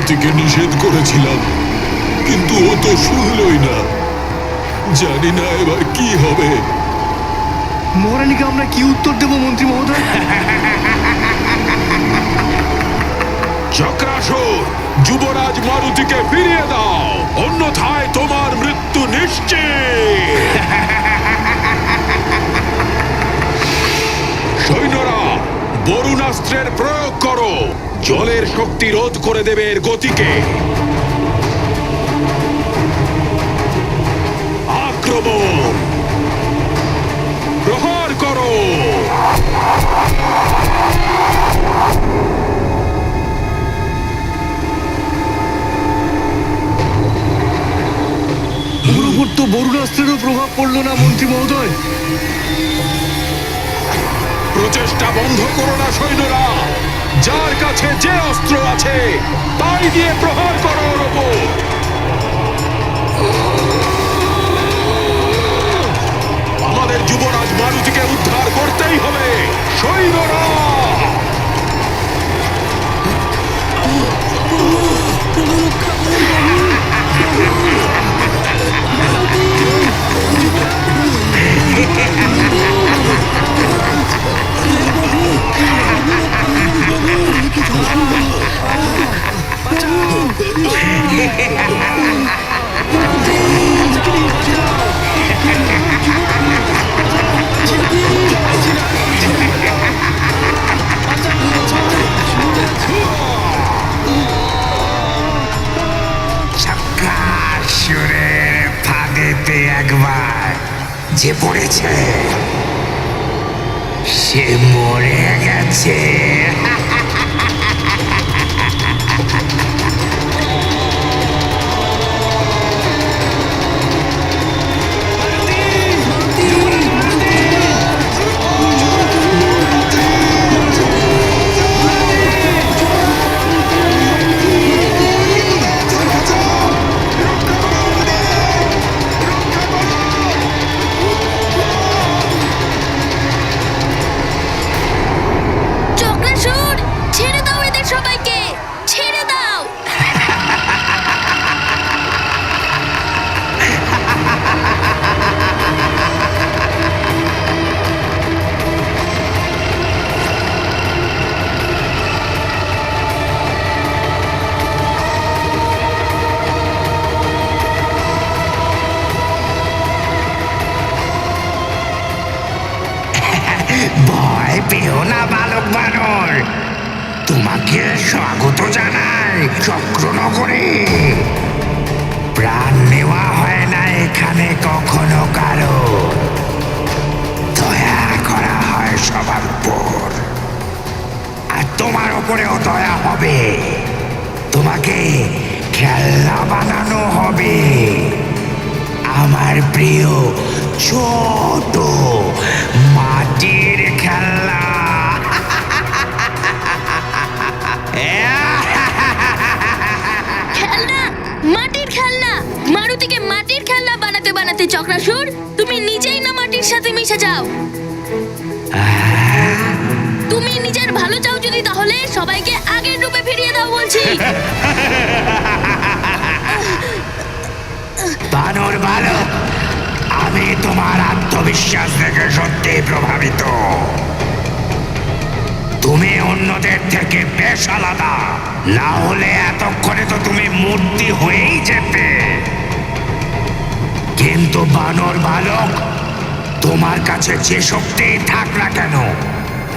মারুতিকে নিষেধ করেছিলাম, কিন্তু ও তো শুনলই না। জানি না এবার কি হবে। মহারানীকে আমরা কি উত্তর দেব মন্ত্রী মহোদয়? চক্রাসুর, যুবরাজ মারুতিকে ফিরিয়ে দাও, অন্যথায় তোমার মৃত্যু নিশ্চিত। সৈন্যরা, বরুণাস্ত্রের প্রয়োগ করো। জলের শক্তি রোধ করে দেবে এর গতিকে। আক্রমণ! প্রহার করো! ওর উপর তো বরুণাস্ত্রেরও প্রভাব পড়লো না মন্ত্রী মহোদয়। প্রচেষ্টা বন্ধ করো না সৈন্যরা। যার কাছে যে অস্ত্র আছে তাই দিয়ে প্রহার করো ওর ওপর। আমাদের যুবরাজ মারুতিকে উদ্ধার করতেই হবে। সৈন্যরা, চক্রাসুরের ফাঁদেতে একবার যে পড়েছে সে মরে গেছে। চক্রাসুর, ছেড়ে দাও এদের সবাইকে, ছেড়ে দাও। ভয় পেও না বালক বানর, তোমাকে স্বাগত জানাই চক্রনগরে। প্রাণ নেওয়া হয় না এখানে কখনো কারো, দয়া করা হয় সবার উপর। আর তোমার উপরেও দয়া হবে, তোমাকে খেলনা বানানো হবে। আমার প্রিয় ছোট মাটির খেলনা। খেলনা, মাটির খেলনা। মারুতিকে মাটির খেলনা বানাতে বানাতে চক্রাসুর, তুমি নিজেই না মাটির সাথে মিশে যাও। তুমি নিজের ভালো চাও যদি, তাহলে সবাইকে আগের রূপে ফিরিয়ে দাও বলছি। বানর বালক, আমি তোমার আত্মবিশ্বাস দেখে সত্যি প্রভাবিত। তুমি অন্যদের থেকে বেশ আলাদা, না হলে এতক্ষণে তো তুমি মূর্তি হয়েই যেতে। কিন্তু বানর বালক, তোমার কাছে যে শক্তি থাক না কেন,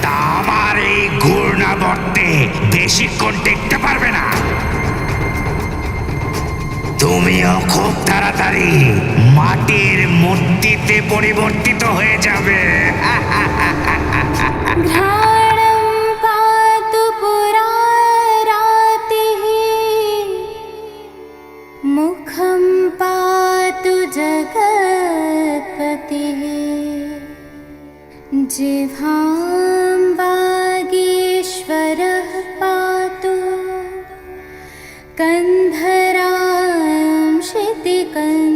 তা আমার এই ঘূর্ণাবর্তে বেশিক্ষণ টিকতে পারবে না। তুমিও খুব তাড়াতাড়ি মাটির মূর্তিতে পরিবর্তিত হয়ে যাবে। घ्राणं पातु पुरारातिः, मुखं पातु जगत्पतिः, जिह्वां वागीश्वरः पातु, कन्धरां शितिकन्धरः।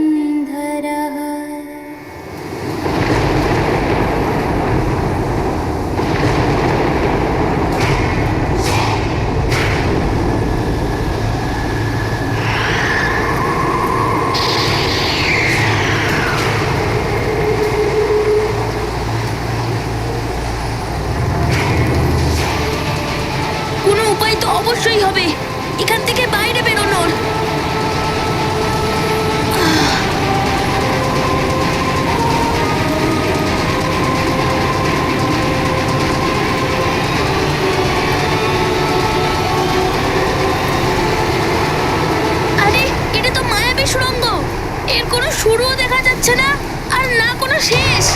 অবশ্যই হবে এখান থেকে বাইরে বেরোনোর। আরে এটা তো মায়াবী সুড়ঙ্গ, এর কোনো শুরুও দেখা যাচ্ছে না আর না কোনো শেষ।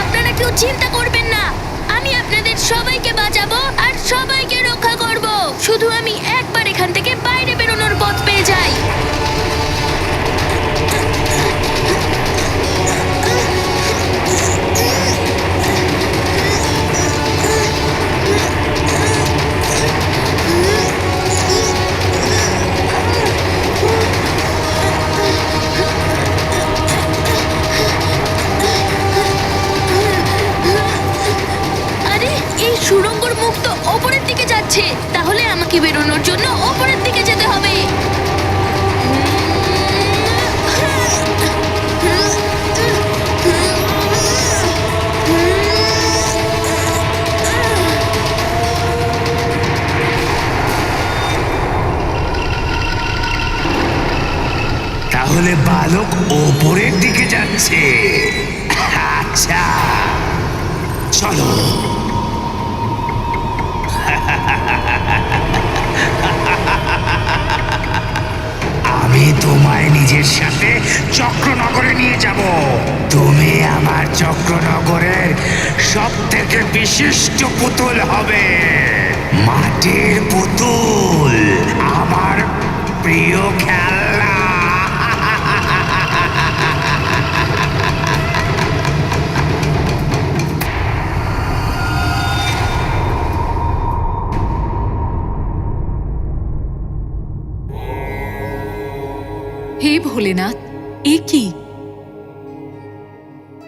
আপনারা কেউ চিন্তা করবেন না, আমি আপনাদের সবাইকে বাঁচাবো আর সবাইকে রক্ষা করব। শুধু আমি একবার এখান থেকে বাইরে বেরোনোর পথ পেয়ে যাই। আরে এই সুড়ঙ্গর মুখ তো ওপরের দিকে যাচ্ছে, তাহলে আমাকে বেরোনোর জন্য ওপরের দিকে যেতে হবে। তাহলে বালক ওপরের দিকে যাচ্ছে। আচ্ছা, চলো। আমি তোমায় নিজের সাথে চক্রনগরে নিয়ে যাব। তুমি আমার চক্রনগরের সব থেকে বিশিষ্ট পুতুল হবে। মাটির পুতুল, আমার প্রিয় খেলনা। হে ভোলেনাথ, এ কি?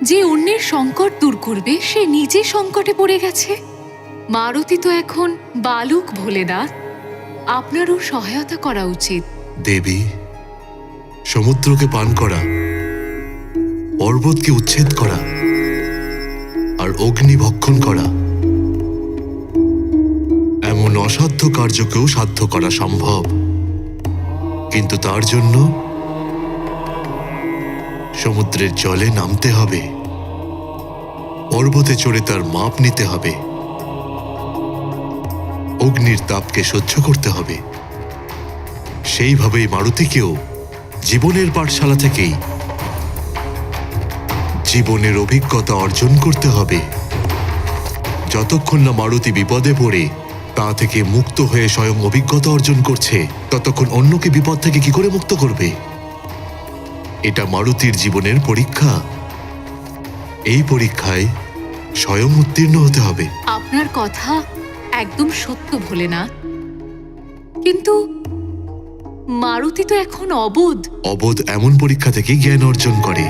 যে অন্যের সংকট দূর করবে সে নিজে সংকটে পড়ে গেছে। মারুতি তো এখন বালক ভোলেনাথ, আপনারও সহায়তা করা উচিত। দেবী, সমুদ্রকে পান করা, পর্বতকে উচ্ছেদ করা আর অগ্নি ভক্ষণ করা, এমন অসাধ্য কার্যকেও সাধ্য করা সম্ভব। কিন্তু তার জন্য সমুদ্রের জলে নামতে হবে, পর্বতে চড়ে তার মাপ নিতে হবে, অগ্নির তাপকে সহ্য করতে হবে। সেইভাবেই মারুতিকেও জীবনের পাঠশালা থেকেই জীবনের অভিজ্ঞতা অর্জন করতে হবে। যতক্ষণ না মারুতি বিপদে পড়ে তা থেকে মুক্ত হয়ে স্বয়ং অভিজ্ঞতা অর্জন করছে, ততক্ষণ অন্যকে বিপদ থেকে কি করে মুক্ত করবে? এটা মারুতির জীবনের পরীক্ষা। এই পরীক্ষায় স্বয়ং উত্তীর্ণ হতে হবে। আপনার কথা একদম সত্য ভোলেনাথ, কিন্তু মারুতি তো এখন অবোধ। অবোধ এমন পরীক্ষা থেকে জ্ঞান অর্জন করে।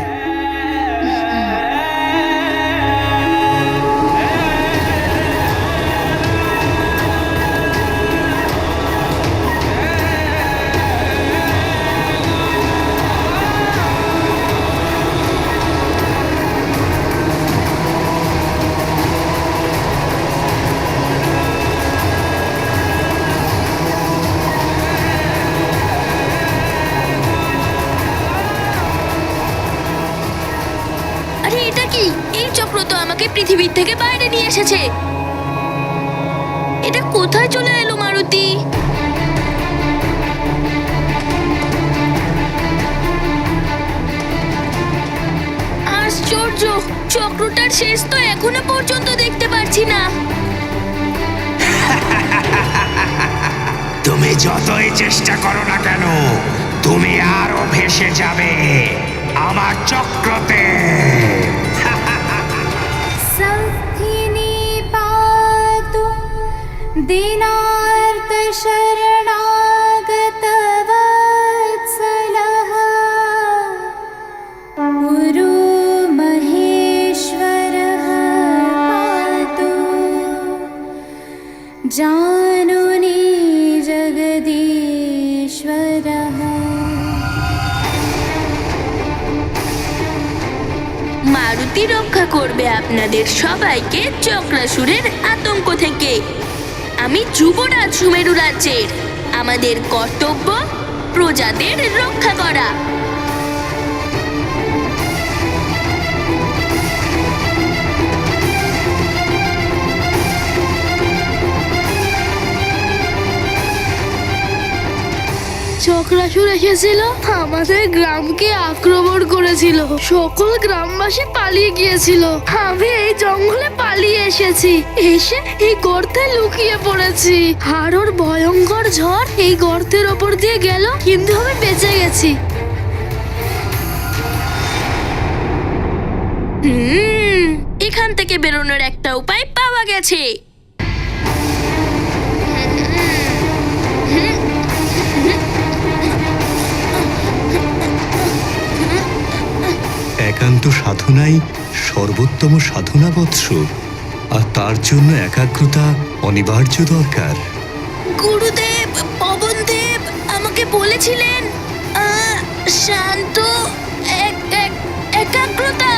আরে এটা কি? এই চক্র তো আমাকে পৃথিবীর থেকে বাইরে নিয়ে এসেছে। এটা কোথায় চলে এলো মারুতি? আশ্চর্য, চক্রটার শেষ তো এখনো পর্যন্ত দেখতে পাচ্ছি না। তুমি যতই চেষ্টা করো না কেন, তুমি আরো ভেসে যাবে আমার চক্রতে। संस्थिनी पातु दीनार्तशरणागतवत्सलः করবে আপনাদের সবাইকে চক্রাসুরের আতঙ্ক থেকে। আমি যুবরাজ সুমেরু রাজ্যের। আমাদের কর্তব্য প্রজাদের রক্ষা করা। চক্রাসুর এসেছিল, আমাদের গ্রামকে আক্রমণ করেছিল। সকল গ্রামবাসী পালিয়ে গিয়েছিল। আমি এই জঙ্গলে পালিয়ে এসেছি, এসে এই গর্তে লুকিয়ে পড়েছি। আর ওর ভয়ঙ্কর ঝড় এই গর্তের ওপর দিয়ে গেল, কিন্তু আমি বেঁচে গেছি। এখান থেকে বেরোনোর একটা উপায় পাওয়া গেছে। একান্ত সাধনাই সর্বোত্তম সাধনা বৎস, আর তার জন্য একাগ্রতা অনিবার্য দরকার। গুরুদেব, পবনদেব আমাকে বলেছিলেন শান্ত একাগ্রতা।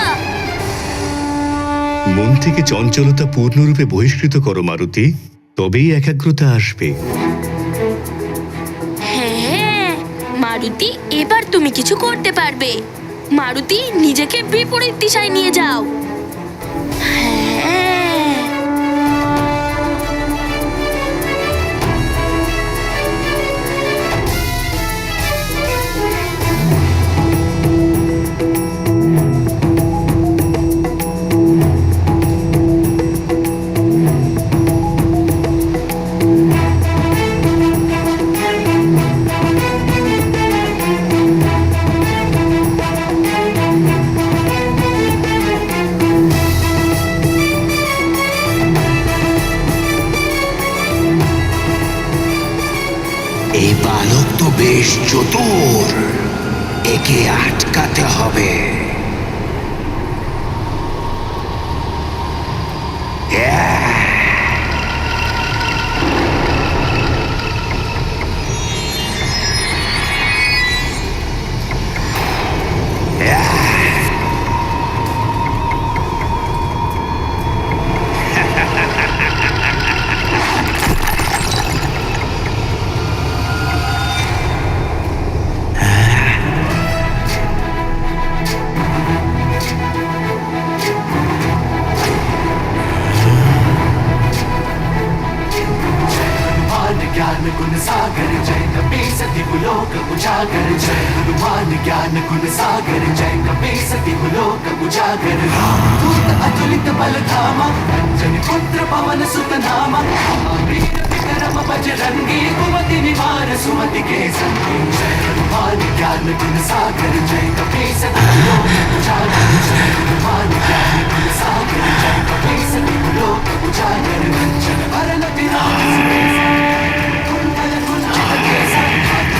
মন থেকে চঞ্চলতা পূর্ণরূপে বহিষ্কৃত করো মারুতি, তবেই একাগ্রতা আসবে। হ্যাঁ মারুতি, এবার তুমি কিছু করতে পারবে। মারুতি, নিজেকে বিপরীত দিশায় নিয়ে যাও। হ্যাঁ, এই বালক তো বেশ চতুর, একে আটকাতে হবে। ज्ञान गुण सागर जय कपी सती बुलोक उजागर जय हनुमान ज्ञान गुण सागर जय कपी सती बुलोक उजागर दूत अतुलित बल धामा अंजनी पुत्र पवन सुत नामा वीर विक्रम बजरंगी कुमति निवार सुमति के संगी जय हनुमान ज्ञान गुण सागर जय कपी सती बुलोक उजागर जय हनुमान ज्ञान गुण सागर जय कपी सती बुलोक उजागर कंचन वरण विराज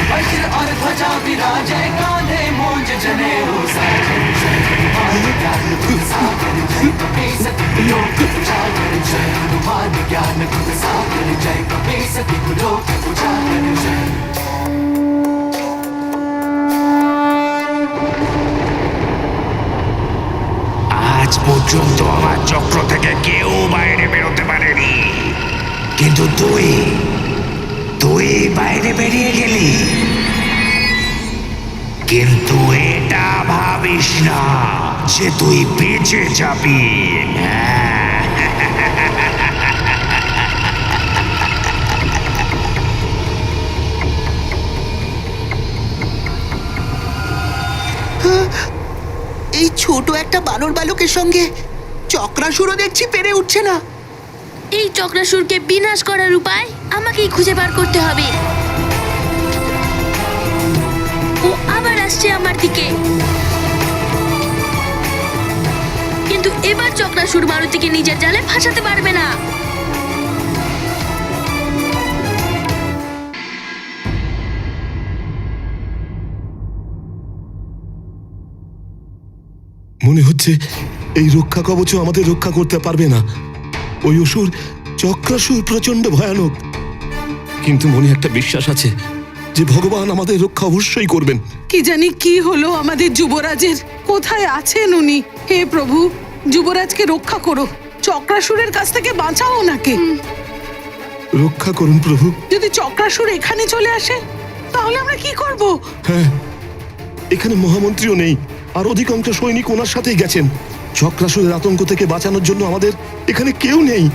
वज्र और ध्वजा विराजे कांधे मूंज जने सागर जय हनुमान ज्ञान गुण सागर जय कपी सती बुलोक उजागर जय हनुमान ज्ञान गुण सागर जय कपी सती बुलोक उजागर जय। আজ পর্যন্ত আমার চক্র থেকে কেউ বাইরে বেরোতে পারেনি, কিন্তু তুই বাইরে বেরিয়ে গেলি। কিন্তু এটা ভাবিস না যে তুই বেঁচে যাবি। এই ছোট একটা বানর বালকের সঙ্গে চক্রাসুরও দেখছি পেরে উঠছে না। এই চক্রাসুরকে বিনাশ করার উপায় আমাকেই খুঁজে বার করতে হবে। ও আবার আসছে আমার দিকে, কিন্তু এবার চক্রাসুর মারুতিকে নিজের জালে ফাঁসাতে পারবে না। মনে হচ্ছে এই রক্ষা কবচও আমাদের রক্ষা করতে পারবে না। ওই অসুর চক্রাসুর প্রচন্ড ভয়ানক, কিন্তু মনে একটা বিশ্বাস আছে যে ভগবান আমাদের রক্ষা অবশ্যই করবেন। কি জানি কি হলো আমাদের যুবরাজের, কোথায় আছেন উনি? হে প্রভু, যুবরাজকে রক্ষা করো, চক্রাসুরের কাছ থেকে বাঁচাও ওনাকে। রক্ষা করুন প্রভু। যদি চক্রাসুর এখানে চলে আসে তাহলে আমরা কি করব? হ্যাঁ, এখানে মহামন্ত্রীও নেই, আর অধিকাংশ সৈনিক ওনার সাথেই গেছেন। চক্রাসুরের আতঙ্ক থেকে বাঁচানোর জন্য আমাদের এখানে কেউ নেই।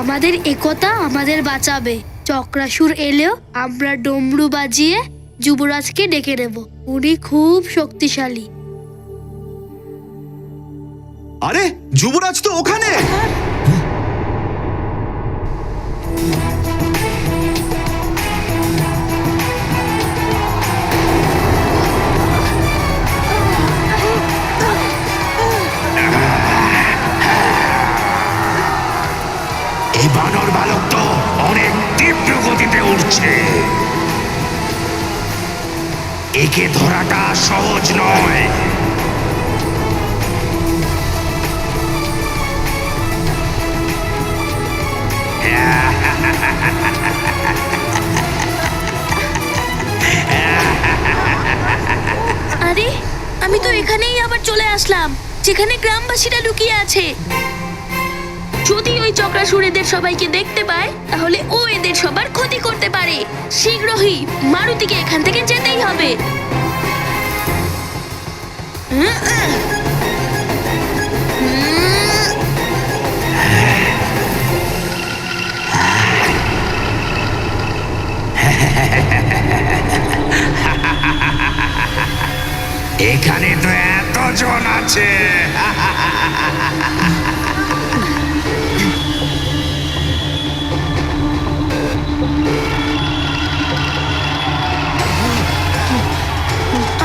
আমাদের একতা আমাদের বাঁচাবে। চক্রাসুর এলেও আমরা ডমরু বাজিয়ে যুবরাজকে ডেকে নেব। উনি খুব শক্তিশালী। আরে যুবরাজ তো ওখানে। এই বানর বালক তো অনেক তীব্র গতিতে উঠছে। একে ধরাটা সহজ নয়। আরে আমি তো এখানেই আবার চলে আসলাম, যেখানে গ্রামবাসীরা লুকিয়ে আছে। যদি ওই চক্রাসুর এদের সবাইকে দেখতে পায় তাহলে ও এদের সবার ক্ষতি করতে পারে। শীঘ্রই মারুতিকে এখান থেকে যেতেই হবে। এখানে তো এতজন আছে।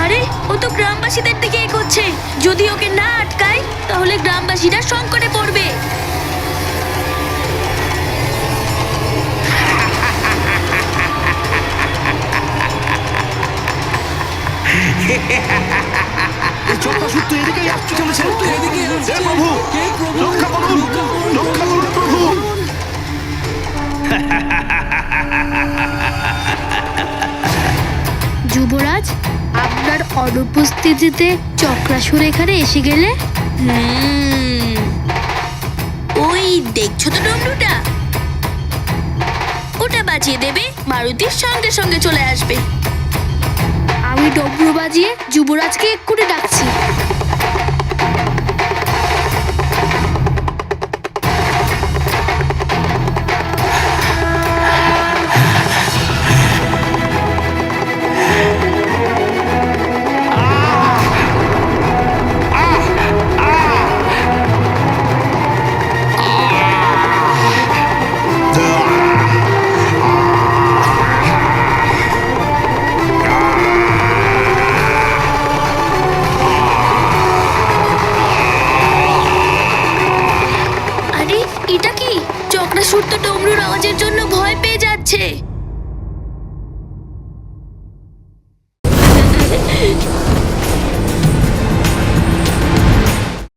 আরে ও তো গ্রামবাসীদের দিকে এগোচ্ছে। যদি ওকে না আটকায় তাহলে গ্রামবাসীরা সংকটে পড়বে। চক্রাসুর তো এদিকেই আসতে চলেছে। হে প্রভু, রক্ষা করুন, রক্ষা করুন প্রভু। যুবরাজ, আপনার অনুপস্থিতিতে চক্রাসুর এখানে এসে গেলে ওই দেখছো তো ডমরুটা, ওটা বাজিয়ে দেবে, মারুতির সঙ্গে সঙ্গে চলে আসবে। আমি ডমরু বাজিয়ে যুবরাজকে এক্ষুনি ডাকছি। আরে এটা কি? চক্রাসুর তো ডমরুর আওয়াজের জন্য ভয় পেয়ে যাচ্ছে।